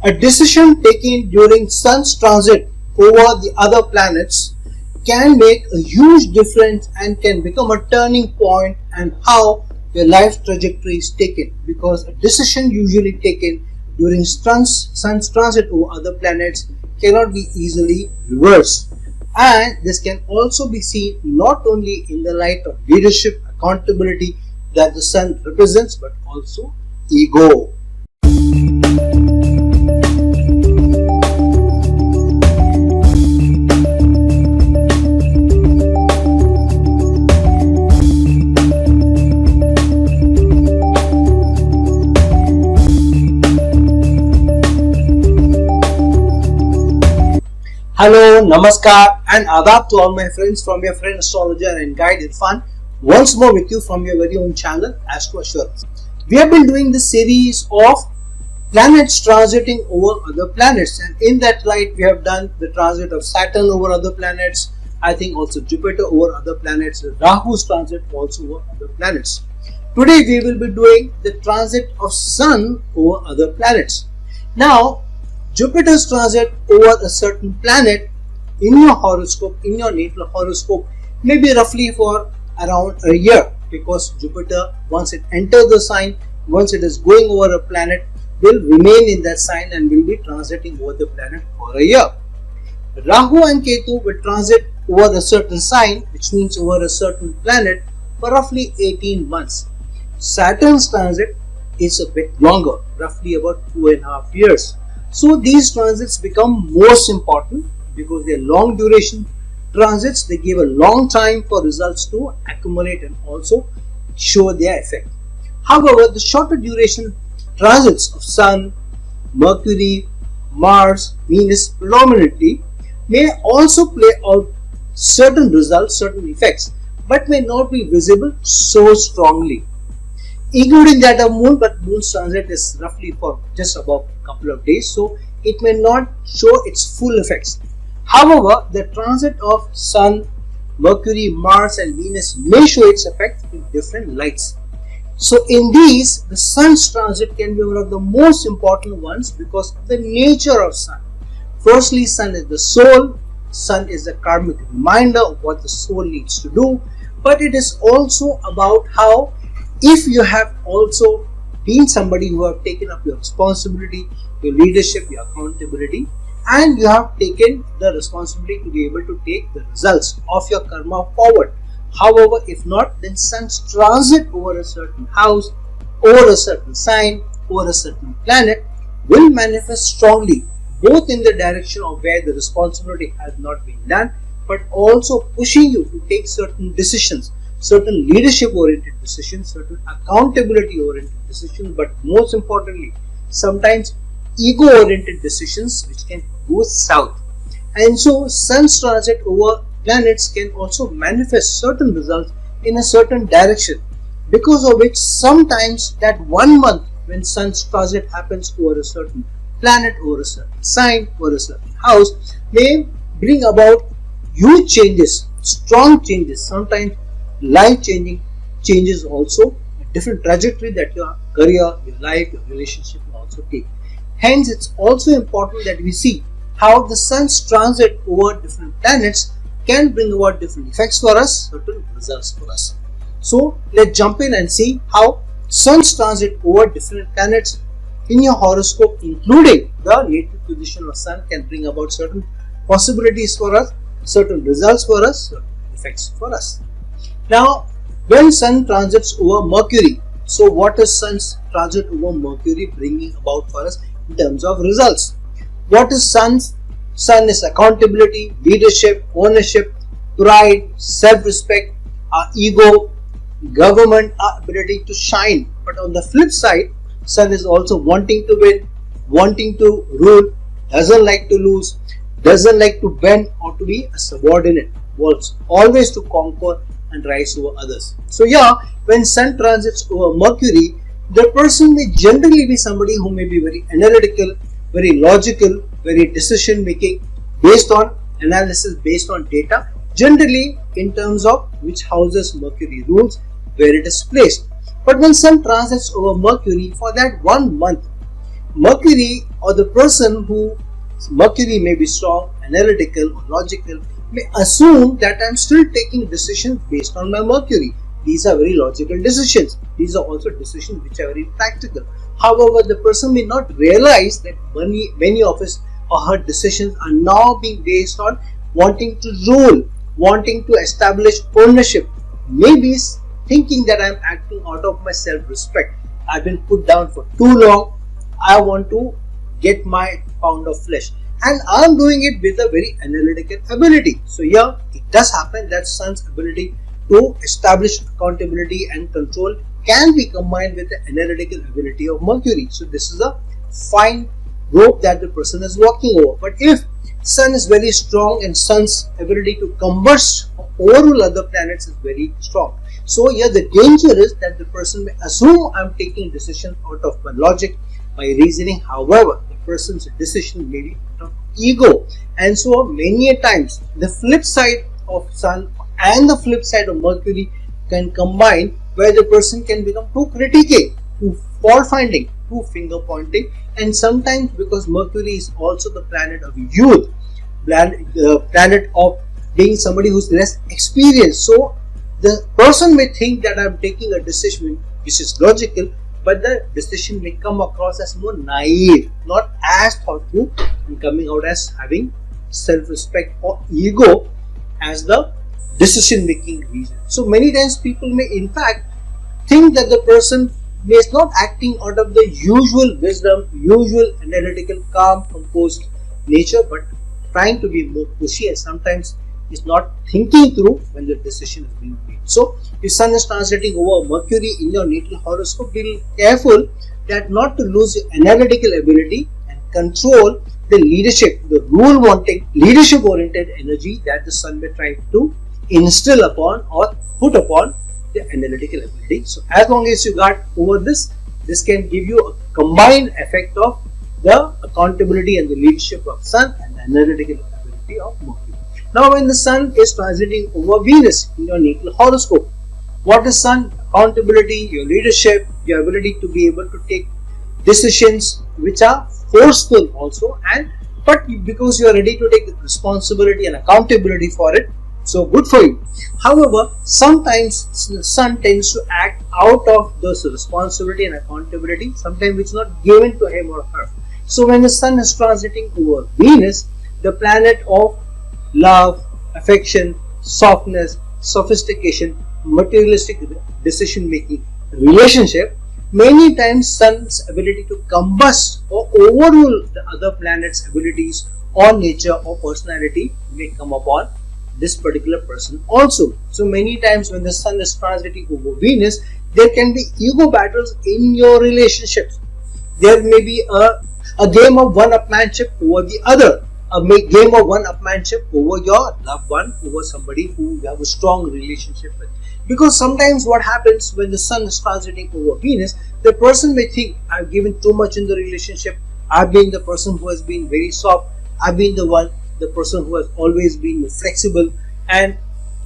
A decision taken during Sun's transit over the other planets can make a huge difference and can become a turning point and how your life trajectory is taken, because a decision usually taken during Sun's transit over other planets cannot be easily reversed. And this can also be seen not only in the light of leadership, accountability that the Sun represents, but also ego. Hello, Namaskar and Adab to all my friends from your friend astrologer and guide Irfan, once more with you from your very own channel Astro Assurance. We have been doing this series of planets transiting over other planets, and in that light we have done the transit of Saturn over other planets, I think also Jupiter over other planets, Rahu's transit also over other planets. Today we will be doing the transit of Sun over other planets. Now, Jupiter's transit over a certain planet in your horoscope, in your natal horoscope, may be roughly for around a year, because Jupiter, once it enters the sign, once it is going over a planet, will remain in that sign and will be transiting over the planet for a year. Rahu and Ketu will transit over a certain sign, which means over a certain planet, for roughly 18 months. Saturn's transit is a bit longer, roughly about 2.5 years. So these transits become most important because they are long duration transits. They give a long time for results to accumulate and also show their effect. However, the shorter duration transits of Sun, Mercury, Mars, Venus predominantly may also play out certain results, certain effects, but may not be visible so strongly, including that of Moon, but Moon's transit is roughly for just about a couple of days, so it may not show its full effects. However, the transit of Sun, Mercury, Mars and Venus may show its effect in different lights. So in these, the Sun's transit can be one of the most important ones because of the nature of Sun. Firstly, Sun is the soul. Sun is the karmic reminder of what the soul needs to do, but it is also about how, if you have also been somebody who have taken up your responsibility, your leadership, your accountability, and you have taken the responsibility to be able to take the results of your karma forward. However, if not, then Sun's transit over a certain house, over a certain sign, over a certain planet will manifest strongly, both in the direction of where the responsibility has not been done, but also pushing you to take certain decisions, certain leadership oriented decisions, certain accountability oriented decisions, but most importantly, sometimes ego oriented decisions which can go south. And so Sun's transit over planets can also manifest certain results in a certain direction, because of which sometimes that 1 month when Sun's transit happens over a certain planet, over a certain sign, over a certain house, may bring about huge changes, strong changes, sometimes life-changing changes also, a different trajectory that your career, your life, your relationship will also take. Hence, it's also important that we see how the Sun's transit over different planets can bring about different effects for us, certain results for us. So, let's jump in and see how Sun's transit over different planets in your horoscope, including the natal position of Sun, can bring about certain possibilities for us, certain results for us, certain effects for us. Now, when Sun transits over Mercury, so what is Sun's transit over Mercury bringing about for us in terms of results? What is Sun's? Sun is accountability, leadership, ownership, pride, self-respect, our ego, government, our ability to shine. But on the flip side, Sun is also wanting to win, wanting to rule, doesn't like to lose, doesn't like to bend or to be a subordinate, wants always to conquer and rise over others. So yeah, when Sun transits over Mercury, the person may generally be somebody who may be very analytical, very logical, very decision making, based on analysis, based on data, generally in terms of which houses Mercury rules, where it is placed. But when Sun transits over Mercury, for that 1 month, Mercury or the person who Mercury may be strong, analytical or logical, may assume that I am still taking decisions based on my Mercury. These are very logical decisions. These are also decisions which are very practical. However, the person may not realize that many of his or her decisions are now being based on wanting to rule, wanting to establish ownership, maybe thinking that I am acting out of my self-respect. I've been put down for too long. I want to get my pound of flesh, and I'm doing it with a very analytical ability. So here it does happen that Sun's ability to establish accountability and control can be combined with the analytical ability of Mercury. So this is a fine rope that the person is walking over. But if Sun is very strong and Sun's ability to combust or overrule other planets is very strong, so here the danger is that the person may assume I'm taking decisions out of my logic, my reasoning. However, the person's decision may be out of ego, and so many a times the flip side of Sun and the flip side of Mercury can combine, where the person can become too critical, too fault finding, too finger pointing, and sometimes because Mercury is also the planet of youth, planet of being somebody who's less experienced. So the person may think that I'm taking a decision which is logical, but the decision may come across as more naive, not as thoughtful, and coming out as having self-respect or ego as the decision-making reason. So many times people may in fact think that the person is not acting out of the usual wisdom, usual analytical, calm, composed nature, but trying to be more pushy, and sometimes is not thinking through when the decision is being made. So if Sun is transiting over Mercury in your natal horoscope, be careful that not to lose your analytical ability and control the leadership, the rule wanting, leadership oriented energy that the Sun may try to instill upon or put upon the analytical ability. So as long as you got over this can give you a combined effect of the accountability and the leadership of Sun and the analytical ability of Mercury. Now when the Sun is transiting over Venus in your natal horoscope, what is Sun? Accountability, your leadership, your ability to be able to take decisions which are forceful also, but because you are ready to take responsibility and accountability for it, so good for you. However, sometimes the Sun tends to act out of this responsibility and accountability, sometimes it's not given to him or her. So when the Sun is transiting over Venus, the planet of love, affection, softness, sophistication, materialistic decision making, relationship, many times Sun's ability to combust or overrule the other planets' abilities or nature or personality may come upon this particular person also. So many times when the Sun is transiting over Venus, there can be ego battles in your relationships. There may be a game of one-upmanship over the other, a game of one-upmanship over your loved one, over somebody who you have a strong relationship with. Because sometimes what happens when the Sun is transiting over Venus, the person may think, I've given too much in the relationship, I've been the person who has been very soft, I've been the person who has always been flexible, and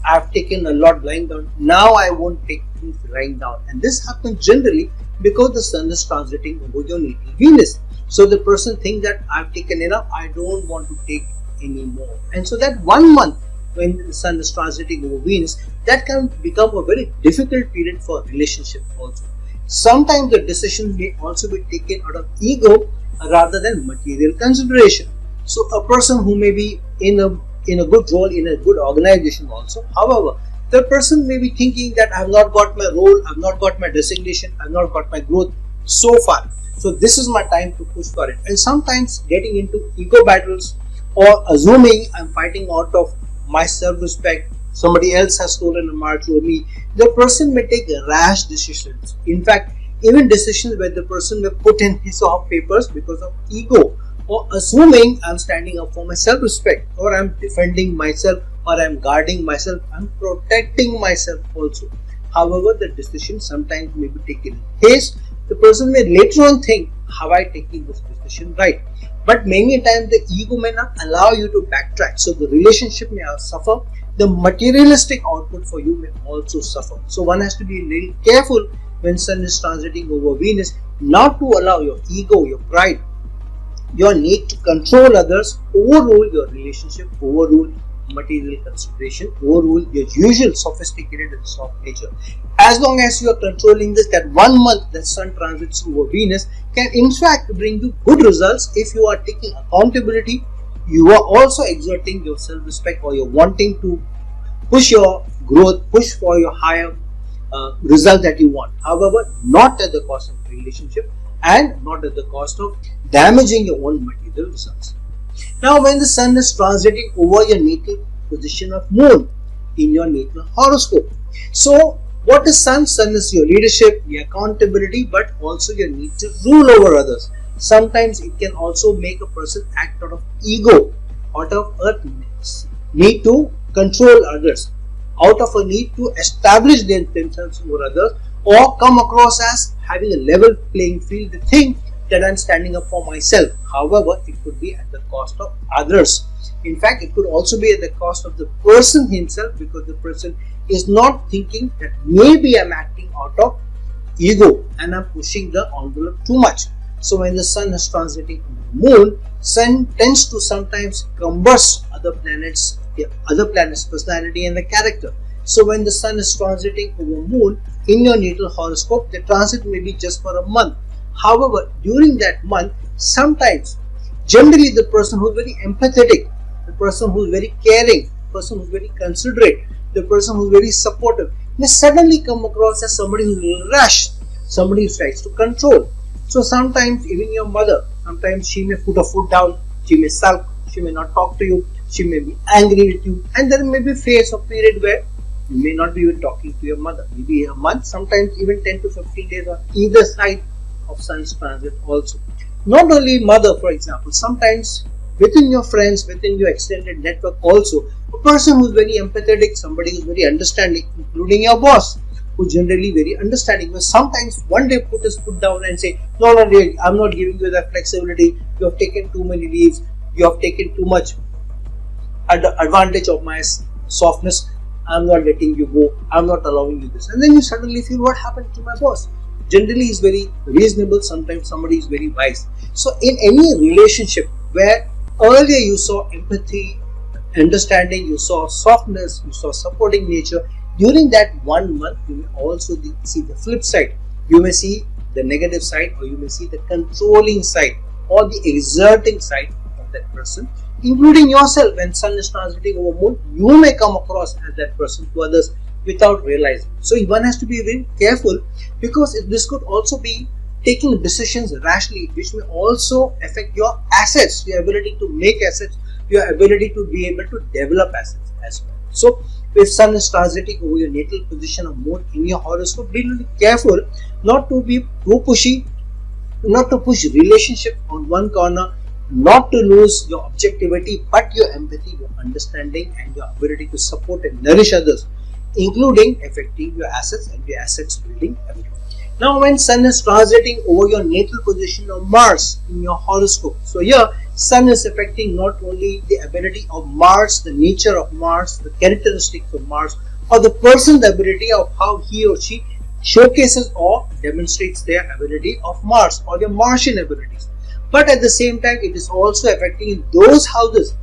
I've taken a lot lying down. Now I won't take things lying down. And this happens generally because the Sun is transiting over your natal Venus. So the person thinks that I've taken enough, I don't want to take any more. And so that 1 month when the Sun is transiting over Venus, that can become a very difficult period for relationship also. Sometimes the decision may also be taken out of ego rather than material consideration. So a person who may be in a good role in a good organization also, however, the person may be thinking that I have not got my role, I have not got my designation, I have not got my growth so far. So this is my time to push for it. And sometimes getting into ego battles or assuming I'm fighting out of my self-respect, somebody else has stolen a march over me, the person may take rash decisions. In fact, even decisions where the person may put in his or her papers because of ego, or assuming I'm standing up for my self-respect, or I'm defending myself, or I'm guarding myself, I'm protecting myself also. However, the decision sometimes may be taken in haste. The person may later on think, have I taken this decision right? But many times the ego may not allow you to backtrack. So the relationship may suffer. The materialistic output for you may also suffer. So one has to be really careful when Sun is transiting over Venus, not to allow your ego, your pride, your need to control others, overrule your relationship, overrule material consideration, overrule your usual sophisticated and soft nature. As long as you are controlling this, that 1 month that Sun transits over Venus can in fact bring you good results if you are taking accountability. You are also exerting your self-respect, or you're wanting to push your growth, push for your higher result that you want. However, not at the cost of relationship and not at the cost of damaging your own material results. Now, when the Sun is transiting over your natal position of Moon in your natal horoscope. So, what is Sun? Sun is your leadership, your accountability, but also your need to rule over others. Sometimes it can also make a person act out of ego, out of a need to control others, out of a need to establish themselves over others, or come across as having a level playing field, the thing that I'm standing up for myself. However, it could be at the cost of others. In fact, it could also be at the cost of the person himself, because the person is not thinking that maybe I'm acting out of ego and I'm pushing the envelope too much. So when the Sun is transiting on the Moon, Sun tends to sometimes combust other planets' personality and the character. So when the Sun is transiting over Moon in your natal horoscope, the transit may be just for a month. However, during that month, sometimes, generally the person who is very empathetic, the person who is very caring, the person who is very considerate, the person who is very supportive, may suddenly come across as somebody who is a little rash, somebody who tries to control. So sometimes even your mother, sometimes she may put her foot down, she may sulk, she may not talk to you, she may be angry with you, and there may be a phase or period where you may not be even talking to your mother, maybe a month, sometimes even 10 to 15 days on either side of Sun's transit also. Not only mother, for example, sometimes within your friends, within your extended network also, a person who is very empathetic, somebody who is very understanding, including your boss, who is generally very understanding, but sometimes one day put his foot down and say, no, really, I'm not giving you that flexibility, you have taken too many leaves, you have taken too much advantage of my softness, I'm not letting you go, I'm not allowing you this. And then you suddenly feel, what happened to my boss? Generally is very reasonable, sometimes somebody is very wise. So in any relationship where earlier you saw empathy, understanding, you saw softness, you saw supporting nature, during that 1 month you may also see the flip side. You may see the negative side, or you may see the controlling side or the exerting side of that person, including yourself. When Sun is transiting over Moon, you may come across as that person to others without realizing. So one has to be very careful, because this could also be taking decisions rashly, which may also affect your assets, your ability to make assets, your ability to be able to develop assets as well. So if Sun is transiting over your natal position of Moon in your horoscope, be really careful not to be too pushy, not to push relationship on one corner, not to lose your objectivity, but your empathy, your understanding, and your ability to support and nourish others, including affecting your assets and your assets building ability. Now, when Sun is transiting over your natal position of Mars in your horoscope, so here Sun is affecting not only the ability of Mars, the nature of Mars, the characteristics of Mars, or the person's ability of how he or she showcases or demonstrates their ability of Mars or their Martian abilities. But at the same time, it is also affecting those houses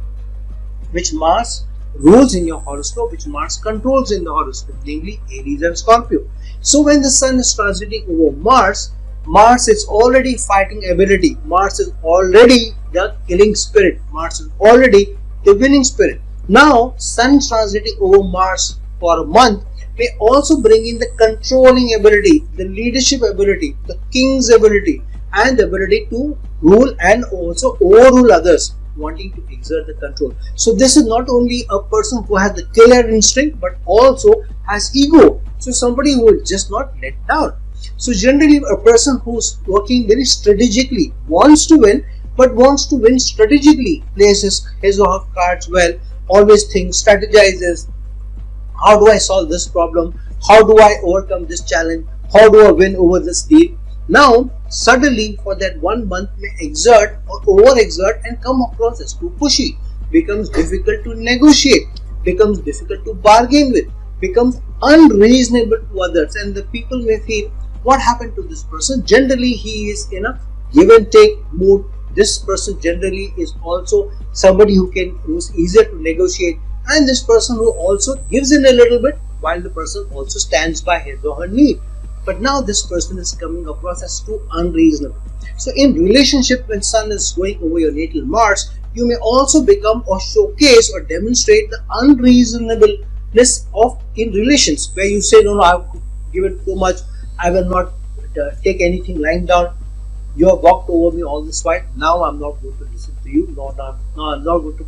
which Mars rules in your horoscope, which Mars controls in the horoscope, namely Aries and Scorpio. So when the Sun is transiting over Mars, Mars is already fighting ability, Mars is already the killing spirit, Mars is already the winning spirit. Now Sun transiting over Mars for a month may also bring in the controlling ability, the leadership ability, the king's ability, and the ability to rule and also overrule others, wanting to exert the control. So this is not only a person who has the killer instinct, but also has ego. So somebody who will just not let down. So generally a person who's working very strategically, wants to win, but wants to win strategically, plays his or her cards well, always thinks, strategizes, how do I solve this problem, how do I overcome this challenge, how do I win over this deal. Now suddenly for that 1 month may exert or overexert and come across as too pushy, becomes difficult to negotiate, becomes difficult to bargain with, becomes unreasonable to others, and the people may feel, what happened to this person? Generally he is in a give and take mood This person generally is also somebody who's easier to negotiate, and this person who also gives in a little bit while the person also stands by his or her need. But now this person is coming across as too unreasonable. So in relationship, when Sun is going over your natal Mars, you may also become or showcase or demonstrate the unreasonableness of in relations, where you say, no, I've given too much, I will not take anything lying down. You have walked over me all this while. Now I'm not going to listen to you. No, I'm not going to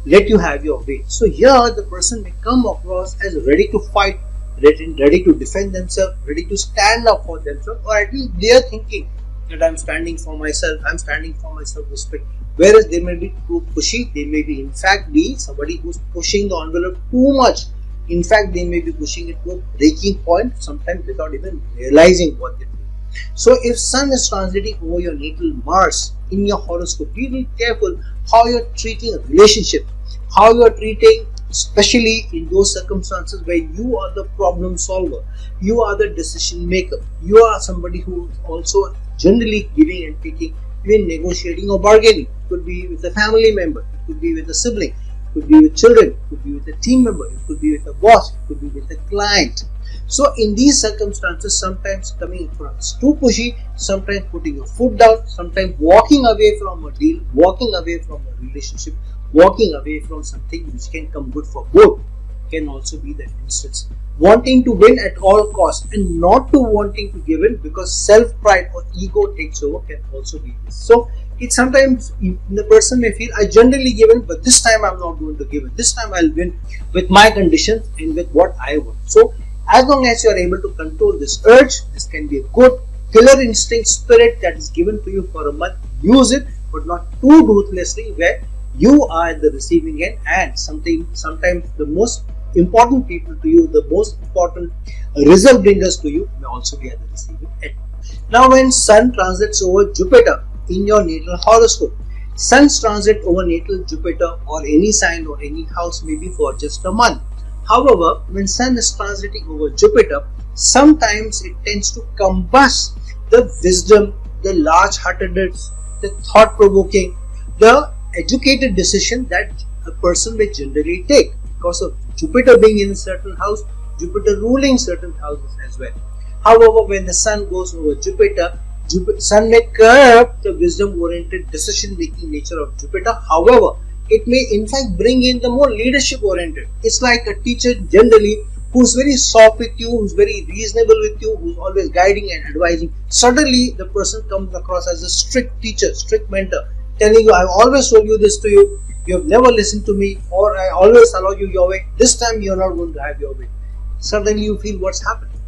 let you have your way. So here the person may come across as ready to fight, ready to defend themselves, ready to stand up for themselves, or at least they are thinking that I'm standing for myself, I'm standing for my self-respect. Whereas they may be too pushy, they may be in fact be somebody who's pushing the envelope too much. In fact, they may be pushing it to a breaking point, sometimes without even realizing what they're doing. So if Sun is transiting over your natal Mars in your horoscope, be really careful how you're treating a relationship, how you're treating, especially in those circumstances where you are the problem solver, you are the decision maker, you are somebody who is also generally giving and taking, even negotiating or bargaining. It could be with a family member, it could be with a sibling, it could be with children, it could be with a team member, it could be with a boss, it could be with a client. So in these circumstances, sometimes coming across too pushy, sometimes putting your foot down, sometimes walking away from a deal, walking away from a relationship, walking away from something which can come good for both, can also be that instance. Wanting to win at all costs and not to wanting to give in because self-pride or ego takes over can also be this. So it sometimes the person may feel, I generally give in, but this time I'm not going to give in. This time I'll win with my conditions and with what I want. So as long as you are able to control this urge, this can be a good killer instinct spirit that is given to you for a month. Use it, but not too ruthlessly where you are at the receiving end, and sometimes the most important people to you, the most important result bringers to you may also be at the receiving end. Now when Sun transits over Jupiter in your natal horoscope, Sun's transit over natal Jupiter or any sign or any house may be for just a month. However, when Sun is transiting over Jupiter, sometimes it tends to combust the wisdom, the large-heartedness, the thought-provoking, the educated decision that a person may generally take because of Jupiter being in a certain house, Jupiter ruling certain houses as well. However, when the Sun goes over Jupiter, Sun may curb the wisdom-oriented decision-making nature of Jupiter. However, it may in fact bring in the more leadership oriented. It's like a teacher generally who's very soft with you, who's very reasonable with you, who's always guiding and advising. Suddenly the person comes across as a strict teacher, strict mentor, telling you, I've always told you this to you, you have never listened to me, or I always allow you your way, this time you're not going to have your way. Suddenly you feel what's happening.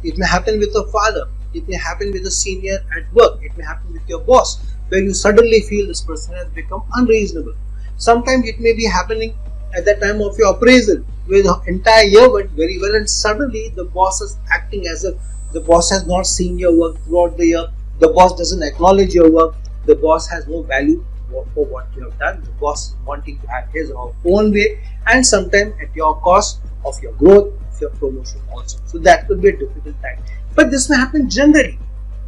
It may happen with a father, it may happen with a senior at work, it may happen with your boss, where you suddenly feel this person has become unreasonable. Sometimes it may be happening at the time of your appraisal, where the entire year went very well and suddenly the boss is acting as if the boss has not seen your work throughout the year, the boss doesn't acknowledge your work, the boss has no value for what you have done, the boss is wanting to have his or her own way, and sometimes at your cost of your growth, of your promotion also. So that could be a difficult time. But this may happen generally.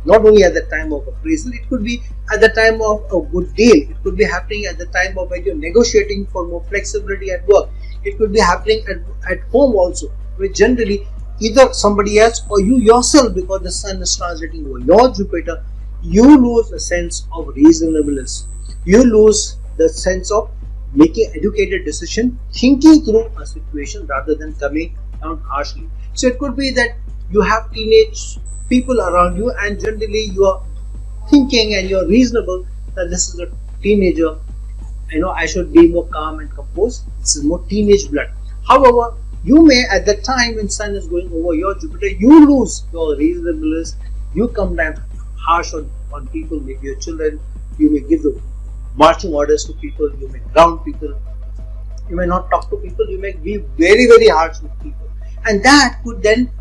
Not only at the time of appraisal, it could be at the time of a good deal. It could be happening at the time of when you're negotiating for more flexibility at work. It could be happening at home also, where generally either somebody else or you yourself, because the Sun is transiting over your Jupiter, you lose a sense of reasonableness. You lose the sense of making educated decision, thinking through a situation rather than coming down harshly. So it could be that you have teenage people around you and generally you are thinking and you're reasonable that this is a teenager, I should be more calm and composed. This is more teenage blood. However, you may at the time when Sun is going over your Jupiter, you lose your reasonableness, you come down harsh on people, maybe your children, you may give the marching orders to people, you may ground people, you may not talk to people, you may be very, very harsh with people. And that could then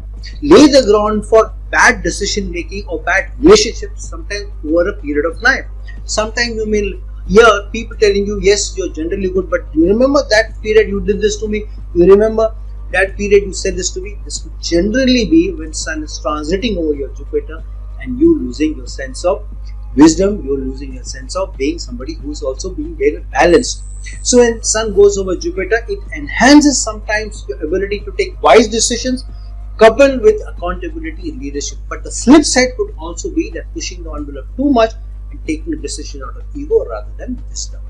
lay the ground for bad decision making or bad relationships sometimes over a period of time. Sometimes you may hear people telling you, yes, you're generally good, but you remember that period you did this to me, you remember that period you said this to me. This could generally be when Sun is transiting over your Jupiter and you losing your sense of wisdom, you're losing a sense of being somebody who's also being very balanced. So when Sun goes over Jupiter, it enhances sometimes your ability to take wise decisions coupled with accountability and leadership. But the flip side could also be that pushing the envelope too much and taking a decision out of ego rather than wisdom.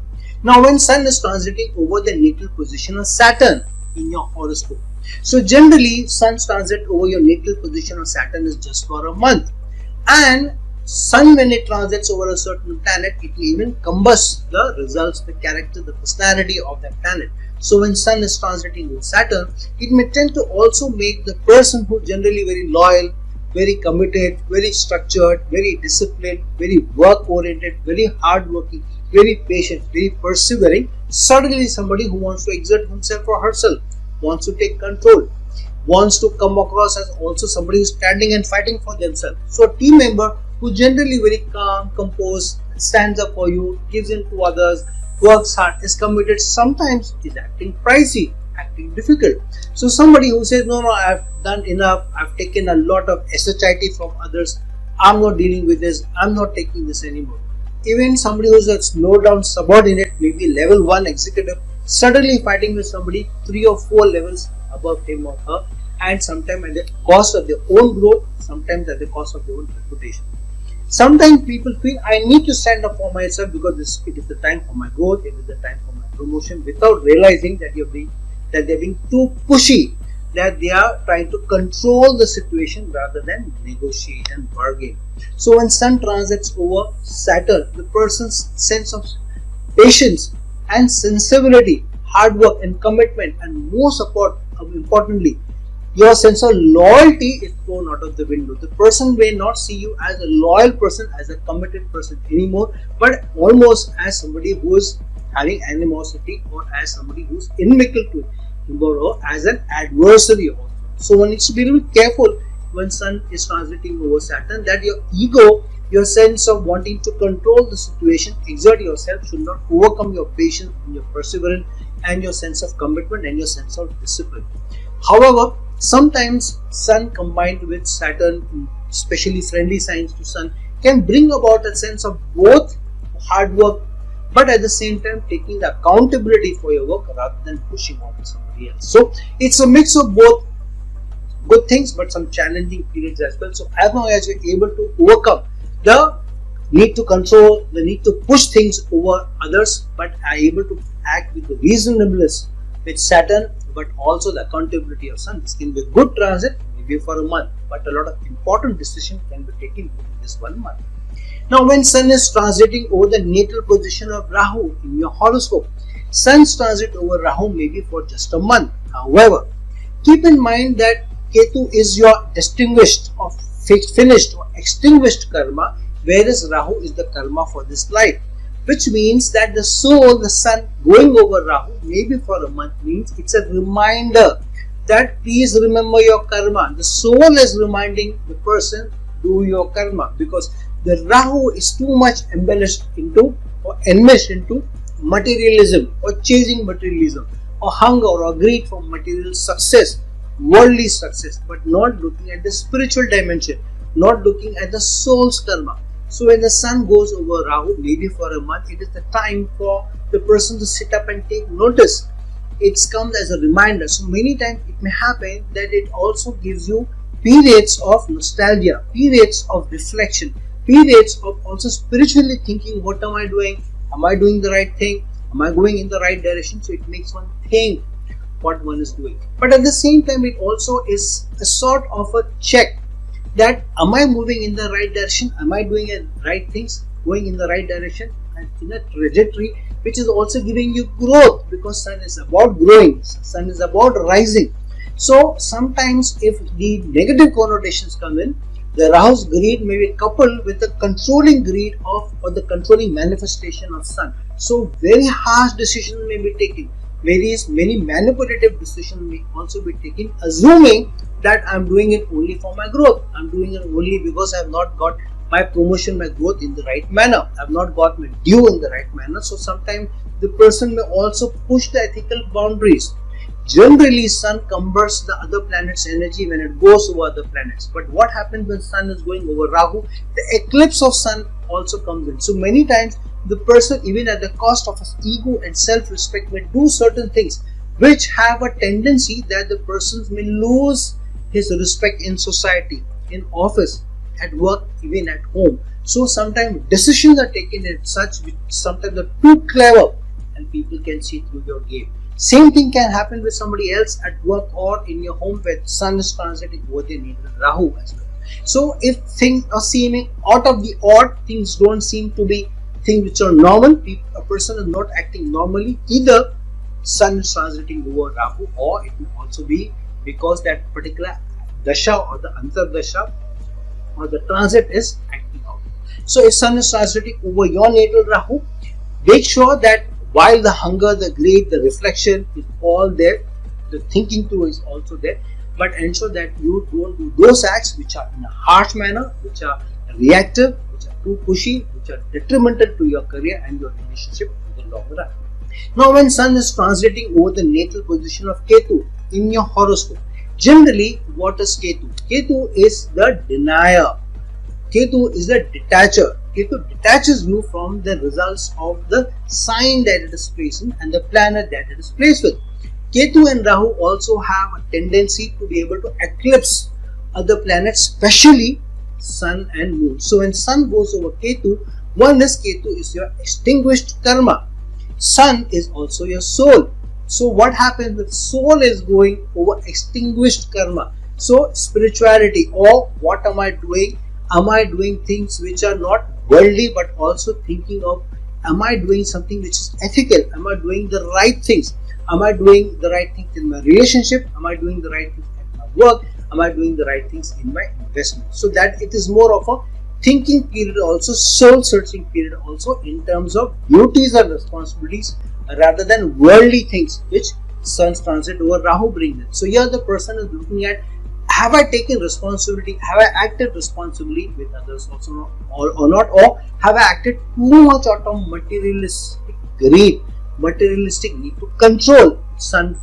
Now when Sun is transiting over the natal position of Saturn in your horoscope, so generally Sun's transit over your natal position of Saturn is just for a month, and Sun, when it transits over a certain planet, it will even combust the results, the character, the personality of that planet. So when Sun is transiting with Saturn, it may tend to also make the person who generally very loyal, very committed, very structured, very disciplined, very work oriented, very hardworking, very patient, very persevering, suddenly somebody who wants to exert himself or herself, wants to take control, wants to come across as also somebody who is standing and fighting for themselves. So a team member who generally very calm, composed, stands up for you, gives in to others, works hard, is committed, sometimes is acting pricey, acting difficult. So somebody who says, no, I've done enough, I've taken a lot of SHIT from others, I'm not dealing with this, I'm not taking this anymore. Even somebody who's a slow down subordinate, maybe level 1 executive, suddenly fighting with somebody 3 or 4 levels above him or her, and sometimes at the cost of their own growth, sometimes at the cost of their own reputation. Sometimes people feel I need to stand up for myself because it is the time for my growth, it is the time for my promotion, without realizing that they're being too pushy, that they are trying to control the situation rather than negotiate and bargain. So when Sun transits over Saturn, the person's sense of patience and sensibility, hard work and commitment, and most importantly, your sense of loyalty is thrown out of the window. The person may not see you as a loyal person, as a committed person anymore, but almost as somebody who is having animosity, or as somebody who is inimical to him, or as an adversary also. So one needs to be a little careful when Sun is transiting over Saturn, that your ego, your sense of wanting to control the situation, exert yourself, should not overcome your patience and your perseverance and your sense of commitment and your sense of discipline. However, sometimes Sun combined with Saturn, especially friendly signs to Sun, can bring about a sense of both hard work, but at the same time taking the accountability for your work rather than pushing on to somebody else. So it's a mix of both good things, but some challenging periods as well. So as long as you're able to overcome the need to control, the need to push things over others, but are able to act with the reasonableness with Saturn, but also the accountability of Sun. This can be a good transit, maybe for a month, but a lot of important decisions can be taken in this 1 month. Now when Sun is transiting over the natal position of Rahu in your horoscope, Sun's transit over Rahu may be for just a month. However, keep in mind that Ketu is your distinguished or finished or extinguished karma, whereas Rahu is the karma for this life. Which means that the soul, the Sun going over Rahu maybe for a month, means it's a reminder that please remember your karma. The soul is reminding the person, do your karma, because the Rahu is too much embellished into or enmeshed into materialism or chasing materialism or hunger or greed for material success, worldly success, but not looking at the spiritual dimension, not looking at the soul's karma. So when the Sun goes over Rahu, maybe for a month, it is the time for the person to sit up and take notice. It comes as a reminder. So many times it may happen that it also gives you periods of nostalgia, periods of reflection, periods of also spiritually thinking, what am I doing? Am I doing the right thing? Am I going in the right direction? So it makes one think what one is doing. But at the same time, it also is a sort of a check that am I moving in the right direction? Am I doing the right things, going in the right direction and in a trajectory which is also giving you growth, because Sun is about growing, Sun is about rising. So sometimes if the negative connotations come in, the Rahu's greed may be coupled with the controlling greed of or the controlling manifestation of Sun. So very harsh decisions may be taken. Many manipulative decisions may also be taken, assuming that I'm doing it only for my growth. I'm doing it only because I have not got my promotion, my growth in the right manner. I have not got my due in the right manner. So sometimes the person may also push the ethical boundaries. Generally, Sun converts the other planet's energy when it goes over other planets. But what happens when Sun is going over Rahu? The eclipse of Sun also comes in. So many times the person, even at the cost of his ego and self-respect, may do certain things which have a tendency that the person may lose his respect in society, in office, at work, even at home. So sometimes decisions are taken in such which sometimes are too clever and people can see through your game. Same thing can happen with somebody else at work or in your home where Sun is transiting over the natal Rahu as well. So if things are seeming out of the odd, things don't seem to be things which are normal, a person is not acting normally, either Sun is transiting over Rahu, or it may also be because that particular dasha or the antardasha or the transit is acting out. So if Sun is transiting over your natal Rahu, make sure that while the hunger, the greed, the reflection is all there, the thinking through is also there, but ensure that you don't do those acts which are in a harsh manner, which are reactive, which are too pushy, which are detrimental to your career and your relationship in the long run. Now when Sun is transiting over the natal position of Ketu in your horoscope, generally what is Ketu? Ketu is the denier. Ketu is the detacher. Ketu detaches you from the results of the sign that it is placed in and the planet that it is placed with. Ketu and Rahu also have a tendency to be able to eclipse other planets, especially Sun and Moon. So when Sun goes over Ketu, one is Ketu is your extinguished karma. Sun is also your soul. So what happens if soul is going over extinguished karma? So spirituality, or what am I doing? Am I doing things which are not worldly but also thinking of, am I doing something which is ethical? Am I doing the right things? Am I doing the right things in my relationship? Am I doing the right things at my work? Am I doing the right things in my investment? So that it is more of a thinking period, also soul searching period, also in terms of duties and responsibilities rather than worldly things which Sun's transit over Rahu brings in. So here the person is looking at, have I taken responsibility? Have I acted responsibly with others also or not? Or have I acted too much out of materialistic greed, materialistic need to control Sun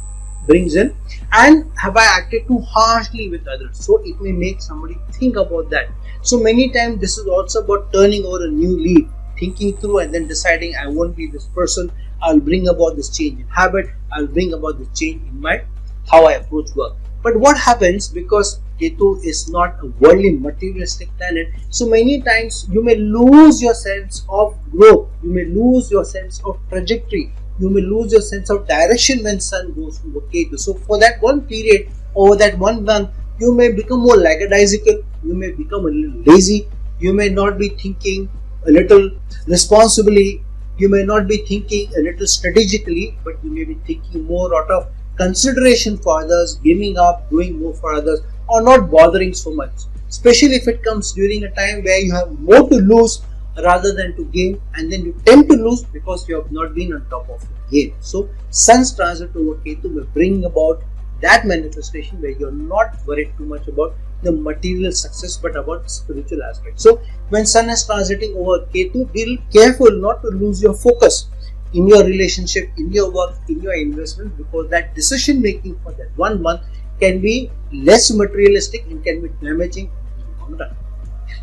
brings in, and have I acted too harshly with others? So it may make somebody think about that. So many times this is also about turning over a new leaf, thinking through and then deciding I won't be this person, I'll bring about this change in habit, I'll bring about this change in my how I approach work. But what happens, because Ketu is not a worldly materialistic planet, so many times you may lose your sense of growth, you may lose your sense of trajectory, you may lose your sense of direction when Sun goes over Ketu. So for that one period, over that 1 month, you may become more lackadaisical, you may become a little lazy, you may not be thinking a little responsibly, you may not be thinking a little strategically, but you may be thinking more out of consideration for others, giving up, doing more for others, or not bothering so much. Especially if it comes during a time where you have more to lose rather than to gain, and then you tend to lose because you have not been on top of your game. So Sun's transit over Ketu will bring about that manifestation where you are not worried too much about the material success but about the spiritual aspect. So when Sun is transiting over Ketu, be careful not to lose your focus in your relationship, in your work, in your investment, because that decision making for that 1 month can be less materialistic and can be damaging in the long run.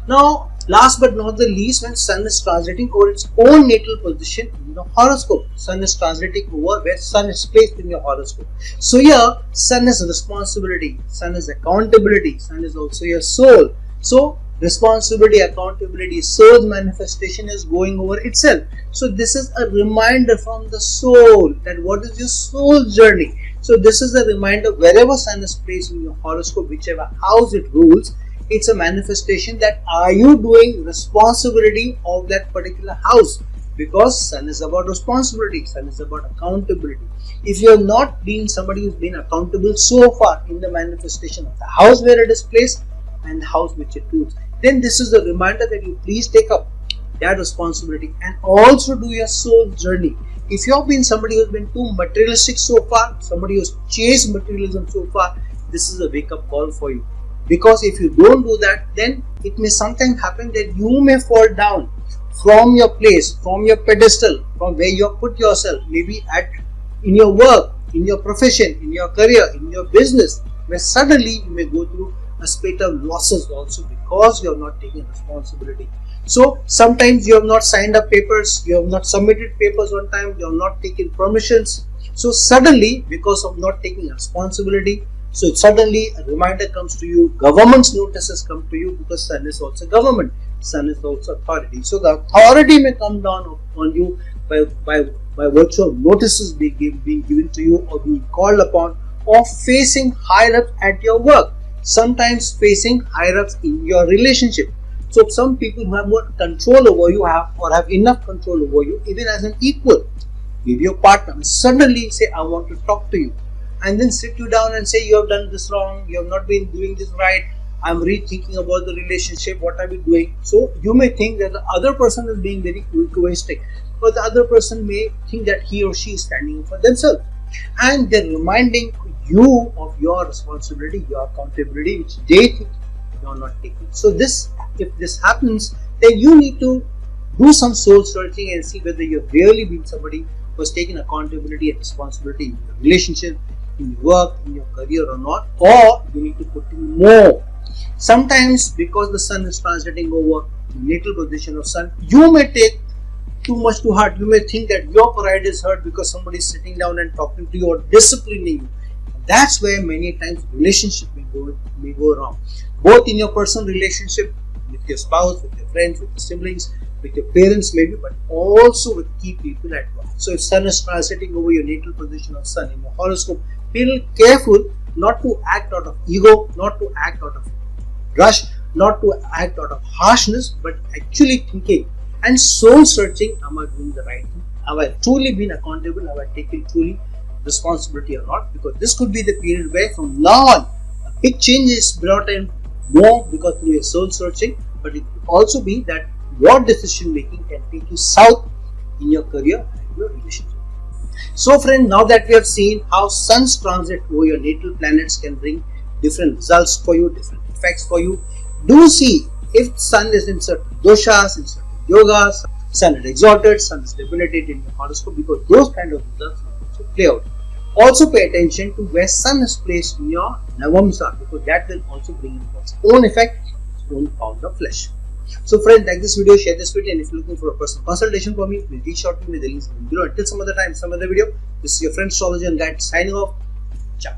Now, last but not the least, when Sun is transiting over its own natal position in the horoscope, Sun is transiting over where Sun is placed in your horoscope. So here, Sun is responsibility, Sun is accountability, Sun is also your soul. So responsibility, accountability, soul's manifestation is going over itself. So this is a reminder from the soul that what is your soul journey. So this is a reminder wherever Sun is placed in your horoscope, whichever house it rules, it's a manifestation that are you doing responsibility of that particular house, because Sun is about responsibility, Sun is about accountability. If you are not being somebody who's been accountable so far in the manifestation of the house where it is placed and the house which it rules, then this is a reminder that you please take up that responsibility and also do your soul journey. If you have been somebody who's been too materialistic so far, somebody who's chased materialism so far, this is a wake-up call for you. Because if you don't do that, then it may sometimes happen that you may fall down from your place, from your pedestal, from where you have put yourself, maybe in your work, in your profession, in your career, in your business, where suddenly you may go through aspect of losses also, because you have not taken responsibility. So sometimes you have not signed up papers, you have not submitted papers on time, you have not taken permissions. So suddenly, because of not taking responsibility, so suddenly a reminder comes to you, government's notices come to you, because Sun is also government, Sun is also authority. So the authority may come down on you by virtue of notices being given to you, or being called upon, or facing higher ups at your work, sometimes facing higher ups in your relationship. So some people who have more control over you have enough control over you, even as an equal, maybe your partner, suddenly say, I want to talk to you, and then sit you down and say, you have done this wrong, you have not been doing this right, I'm rethinking about the relationship, what are we doing? So you may think that the other person is being very egoistic, but the other person may think that he or she is standing up for themselves, and they're reminding you of your responsibility, your accountability, which they think you're not taking. So if this happens, then you need to do some soul searching and see whether you've really been somebody who has taken accountability and responsibility in your relationship, in your work, in your career or not, or you need to put in more. Sometimes because the Sun is transiting over the natal position of Sun, you may take too much to heart. You may think that your pride is hurt because somebody is sitting down and talking to you or disciplining you. That's where many times relationship may go wrong, both in your personal relationship with your spouse, with your friends, with your siblings, with your parents maybe, but also with key people at work. So if Sun is transiting over your natal position of Sun in your horoscope, be little careful not to act out of ego, not to act out of rush, not to act out of harshness, but actually thinking and soul searching, am I doing the right thing? Have I truly been accountable? Have I taken truly responsibility or not? Because this could be the period where from now on a big change is brought in more because through your soul searching, but it could also be that your decision making can take you south in your career and your relationship. So friend, now that we have seen how Sun's transit over your natal planets can bring different results for you, different effects for you, do see if Sun is in certain doshas, in certain yogas, Sun is exalted, Sun is debilitated in your horoscope, because those kind of results will also play out. Also pay attention to where Sun is placed in your Navamsa, because that will also bring its own effect, its own pound of flesh. So friends, like this video, share this video, and if you're looking for a personal consultation for me, please reach out to me. The links below. Until some other time, some other video. This is your friend astrologer and guide signing off. Ciao.